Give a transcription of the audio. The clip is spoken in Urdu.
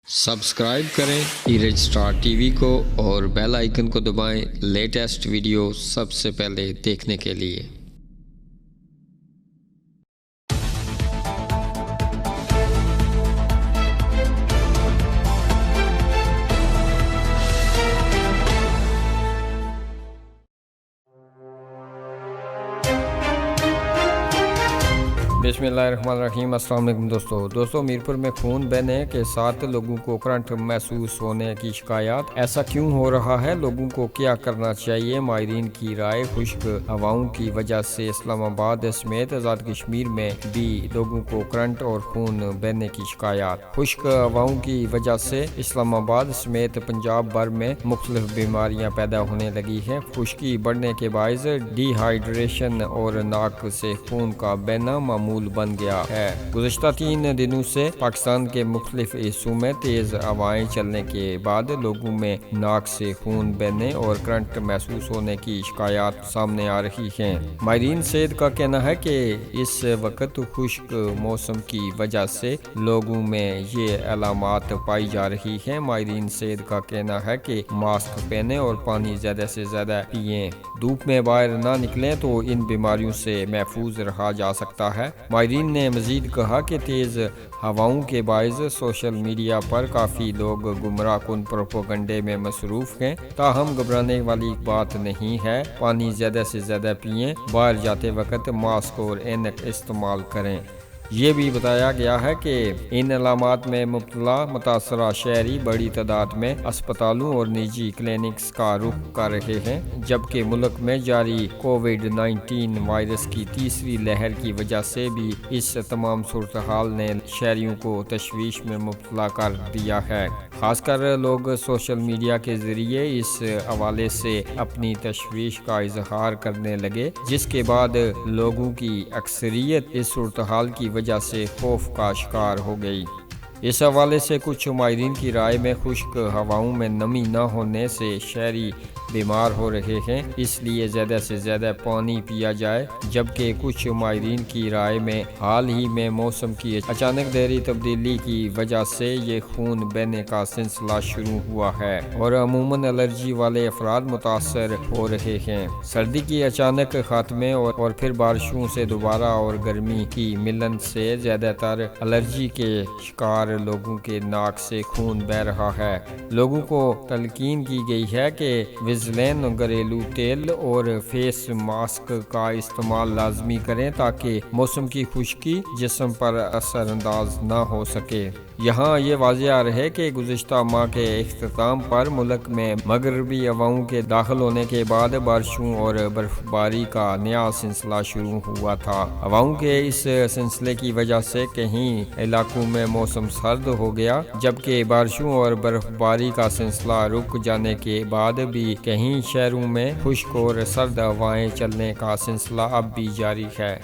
سبسکرائب کریں ایرج اسٹار ٹی وی کو اور بیل آئیکن کو دبائیں لیٹسٹ ویڈیو سب سے پہلے دیکھنے کے لیے۔ بسم اللہ الرحمن الرحیم۔ السلام علیکم دوستو میرپور میں خون بہنے کے ساتھ لوگوں کو کرنٹ محسوس ہونے کی شکایات، ایسا کیوں ہو رہا ہے؟ لوگوں کو کیا کرنا چاہیے؟ ماہرین کی رائے۔ خشک ہواؤں کی وجہ سے اسلام آباد سمیت آزاد کشمیر میں بھی لوگوں کو کرنٹ اور خون بہنے کی شکایات۔ خشک ہواؤں کی وجہ سے اسلام آباد سمیت پنجاب بھر میں مختلف بیماریاں پیدا ہونے لگی ہیں۔ خشکی بڑھنے کے باعث ڈی ہائیڈریشن اور ناک سے خون کا بہنا معمول بن گیا ہے۔ گزشتہ 3 دنوں سے پاکستان کے مختلف حصوں میں تیز ہوائیں چلنے کے بعد لوگوں میں ناک سے خون بہنے اور کرنٹ محسوس ہونے کی شکایات سامنے آ رہی ہیں۔ ماہرین صحت کا کہنا ہے کہ اس وقت خشک موسم کی وجہ سے لوگوں میں یہ علامات پائی جا رہی ہیں۔ ماہرین صحت کا کہنا ہے کہ ماسک پہنیں اور پانی زیادہ سے زیادہ پئیں۔ دھوپ میں باہر نہ نکلیں تو ان بیماریوں سے محفوظ رہا جا سکتا ہے۔ ماہرین نے مزید کہا کہ تیز ہواؤں کے باعث سوشل میڈیا پر کافی لوگ گمراہ کن پروپیگنڈے میں مصروف ہیں، تاہم گھبرانے والی بات نہیں ہے۔ پانی زیادہ سے زیادہ پئیں، باہر جاتے وقت ماسک اور اینک استعمال کریں۔ یہ بھی بتایا گیا ہے کہ ان علامات میں مبتلا متاثرہ شہری بڑی تعداد میں اسپتالوں اور نجی کلینکس کا رخ کر رہے ہیں، جبکہ ملک میں جاری کووڈ-19 وائرس کی تیسری لہر کی وجہ سے بھی اس تمام صورتحال نے شہریوں کو تشویش میں مبتلا کر دیا ہے۔ خاص کر لوگ سوشل میڈیا کے ذریعے اس حوالے سے اپنی تشویش کا اظہار کرنے لگے، جس کے بعد لوگوں کی اکثریت اس صورتحال کی وجہ سے خوف کا شکار ہو گئی۔ اس حوالے سے کچھ ماہرین کی رائے میں خشک ہواؤں میں نمی نہ ہونے سے شہری بیمار ہو رہے ہیں، اس لیے زیادہ سے زیادہ پانی پیا جائے، جبکہ کچھ ماہرین کی رائے میں حال ہی میں موسم کی اچانک دہری تبدیلی کی وجہ سے یہ خون بہنے کا سلسلہ شروع ہوا ہے اور عموماً الرجی والے افراد متاثر ہو رہے ہیں۔ سردی کی اچانک خاتمے اور پھر بارشوں سے دوبارہ اور گرمی کی ملن سے زیادہ تر الرجی کے شکار لوگوں کے ناک سے خون بہہ رہا ہے۔ لوگوں کو تلقین کی گئی ہے کہ ویزلین، گھریلو تیل اور فیس ماسک کا استعمال لازمی کریں تاکہ موسم کی خشکی جسم پر اثر انداز نہ ہو سکے۔ یہاں یہ واضح رہے کہ گزشتہ ماہ کے اختتام پر ملک میں مغربی ہواؤں کے داخل ہونے کے بعد بارشوں اور برف باری کا نیا سلسلہ شروع ہوا تھا۔ ہواؤں کے اس سلسلے کی وجہ سے کئی علاقوں میں موسم سرد ہو گیا، جبکہ بارشوں اور برف باری کا سلسلہ رک جانے کے بعد بھی کئی شہروں میں خشک اور سرد ہوائیں چلنے کا سلسلہ اب بھی جاری ہے۔